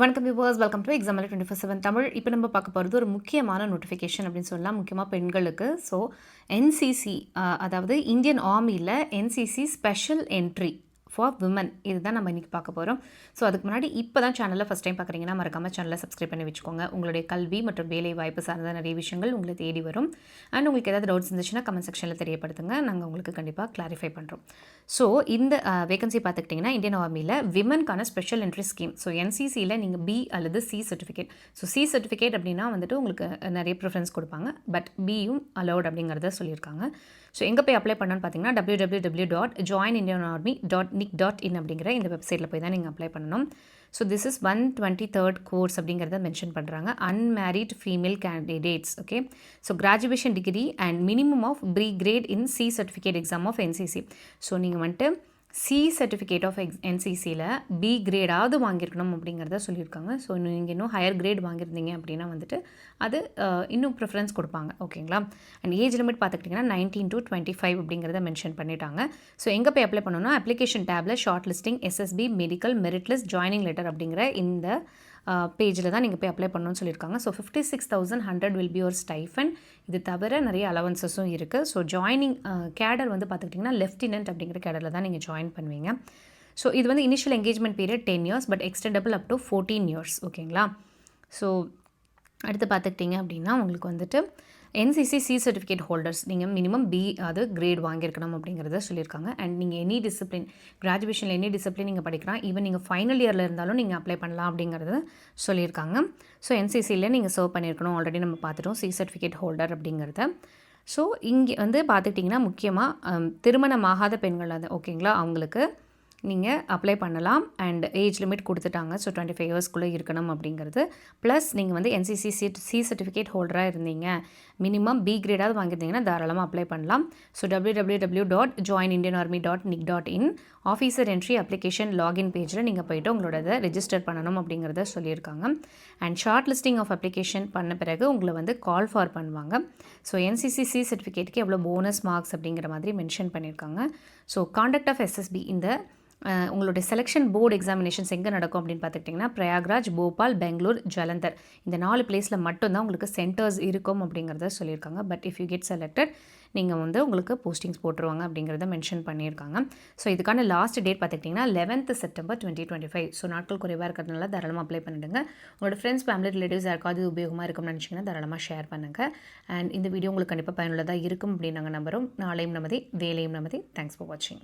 வணக்கம் viewers, welcome to exam 24/7 Tamil. இப்போ நம்ம பார்க்க போகிறது ஒரு முக்கியமான நோட்டிஃபிகேஷன் அப்படின்னு சொல்லலாம், முக்கியமாக பெண்களுக்கு. ஸோ என்சிசி, அதாவது இந்தியன் ஆர்மியில் NCC special entry for women, இதுதான் நம்ம இன்றைக்கி பார்க்க போகிறோம். ஸோ அதுக்கு முன்னாடி இப்போ தான் சேனலில் ஃபஸ்ட் டைம் பார்க்குறீங்கன்னா மறக்காமல் சேனலை சப்ஸ்கிரைப் பண்ணி வச்சுக்கோங்க. உங்களுடைய கல்வி மற்றும் வேலை வாய்ப்பு சார்ந்த நிறைய விஷயங்கள் உங்களை தேடி வரும். அண்ட் உங்களுக்கு ஏதாவது டவுட்ஸ் இருந்துச்சுன்னா கமெண்ட் செக்ஷனில் தெரியப்படுத்துங்க, நாங்கள் உங்களுக்கு கண்டிப்பாக கிளாரிஃபை பண்ணுறோம். ஸோ இந்த வேகன்சி பார்த்துக்கிட்டிங்கன்னா இந்தியன் ஆர்மியில் விமனுக்கான ஸ்பெஷல் என்ட்ரி ஸ்கீம். ஸோ என்சிசியில் நீங்கள் பி அல்லது C certificate. So C certificate அப்படின்னா வந்துட்டு உங்களுக்கு நிறைய ப்ரிஃபரன்ஸ் கொடுப்பாங்க, பட் பியும் அலௌட் அப்படிங்கிறத சொல்லியிருக்காங்க. ஸோ எங்கே போய் அப்ளை பண்ணணும்னு பார்த்தீங்கன்னா www.joinindianarmy.nic.in அப்படிங்கிற இந்த வெப்சைட்டில் போய் தான் நீங்கள் அப்ளை பண்ணணும். So this is 123rd course அப்படிங்கிறத மென்ஷன் பண்ணுறாங்க. Unmarried female candidates. Okay, so graduation degree and minimum of B grade in C certificate exam of NCC. So நீங்கள் வந்துட்டு சி சர்டிஃபிகேட் ஆஃப் என்சிசியில் பி கிரேடாவது வாங்கியிருக்கணும் அப்படிங்கிறத சொல்லியிருக்காங்க. ஸோ நீங்கள் இன்னும் ஹையர் கிரேட் வாங்கியிருந்தீங்க அப்படின்னா வந்துட்டு அது இன்னும் ப்ரிஃபரன்ஸ் கொடுப்பாங்க. ஓகேங்களா? அண்ட் ஏஜ் லிமிட் பார்த்துக்கிட்டிங்கன்னா 19 to 25 அப்படிங்கிறத மென்ஷன் பண்ணிட்டாங்க. ஸோ எங்கே போய் அப்ளை பண்ணணும்னா application table short listing SSB medical merit list joining letter அப்படிங்கிற இந்த பேஜில் தான் நீங்கள் போய் அப்ளை பண்ணணும்னு சொல்லியிருக்காங்க. ஸோ 56,100 வில் பி ஒரு ஸ்டைஃபன். இது தவிர நிறைய அலவன்சஸும் இருக்குது. ஸோ ஜாயினிங் கேடர் வந்து பார்த்துக்கிட்டிங்கன்னா லெஃப்டினன்ட் அப்படிங்கிற கேடரில் தான் நீங்கள் ஜாயின் பண்ணுவீங்க. ஸோ இது வந்து initial engagement period 10 years, but extendable up to 14 years. ஓகேங்களா? ஸோ அடுத்து பார்த்துக்கிட்டிங்க அப்படின்னா உங்களுக்கு வந்துட்டு என்சிசி சி சர்டிஃபிகேட் ஹோல்டர்ஸ் நீங்கள் மினிமம் பி அது கிரேட் வாங்கியிருக்கணும் அப்படிங்கிறத சொல்லியிருக்காங்க. அண்ட் நீங்கள் எனி டிசிப்ளின், கிராஜுவேஷனில் எனி டிசிப்ளின் நீங்கள் படிக்கலாம், ஈவன் நீங்கள் ஃபைனல் இயரில் இருந்தாலும் நீங்கள் அப்ளை பண்ணலாம் அப்படிங்கிறத சொல்லியிருக்காங்க. ஸோ என்சிசியில் நீங்கள் சர்வ் பண்ணியிருக்கணும், ஆல்ரெடி நம்ம பார்த்துட்டோம் சி சர்டிஃபிகேட் ஹோல்டர் அப்படிங்கிறத. ஸோ இங்கே வந்து பார்த்துக்கிட்டிங்கன்னா முக்கியமாக திருமணமாகாத பெண்கள் அது ஓகேங்களா, அவங்களுக்கு நீங்கள் அப்ளை பண்ணலாம். அண்ட் ஏஜ் லிமிட் கொடுத்துட்டாங்க. ஸோ 25 yearsக்குள்ளே இருக்கணும் அப்படிங்கிறது. ப்ளஸ் நீங்கள் வந்து என்சிசி சி சர்டிஃபிகேட் ஹோல்டராக இருந்தீங்க, மினிமம் பி கிரேடாவது வாங்கியிருந்தீங்கன்னா தாராளமாக அப்ளை பண்ணலாம். So www.joinindianarmy.nic.in officer entry application login பேஜில் நீங்கள் போய்ட்டு உங்களோட இதை ரெஜிஸ்டர் பண்ணணும் அப்படிங்கிறத சொல்லியிருக்காங்க. And short listing of application பண்ண பிறகு உங்களை வந்து கால் ஃபார் பண்ணுவாங்க. ஸோ என்சிசி சி சர்டிஃபிகேட்டுக்கு எவ்வளோ போனஸ் மார்க்ஸ் அப்படிங்கிற மாதிரி மென்ஷன் பண்ணியிருக்காங்க. ஸோ காண்டக்ட் ஆஃப் எஸ்எஸ்பி, இந்த உங்களுடைய செலெக்ஷன் போர்டு எக்ஸாமினேஷன்ஸ் எங்கே நடக்கும் அப்படின்னு பார்த்துக்கிட்டிங்கன்னா பிரயாக்ராஜ், போபால், பெங்களூர், ஜலந்தர், இந்த 4 பிளேஸில் மட்டும்தான் உங்களுக்கு சென்டர்ஸ் இருக்கும் அப்படிங்கிறத சொல்லியிருக்காங்க. But if you get selected நீங்கள் வந்து உங்களுக்கு போஸ்டிங்ஸ் போட்டுருவாங்க அப்படிங்கிறத மென்ஷன் பண்ணியிருக்காங்க. ஸோ இதுக்கான லாஸ்ட் டேட் பார்த்துக்கிட்டிங்கன்னா 11th September 2025. ஸோ நாட்கள் குறைவாக இருக்கிறதுனால தாராளமாக அப்ளை பண்ணிடுங்க. உங்களோட ஃப்ரெண்ட்ஸ், ஃபேமிலி, ரிலேட்டிவ்ஸ் யாருக்காவது உபயோகமாக இருக்கும்னு நினச்சிங்கன்னா தாராளமாக ஷேர் பண்ணுங்கள். அண்ட் இந்த வீடியோ உங்களுக்கு கண்டிப்பாக பயனுள்ளதாக இருக்கும் அப்படின்னு நாங்கள் நம்புகிறோம். நாளையும் நமதே, வேலையும் நமதே. தேங்க்ஸ் ஃபார் வாட்சிங்.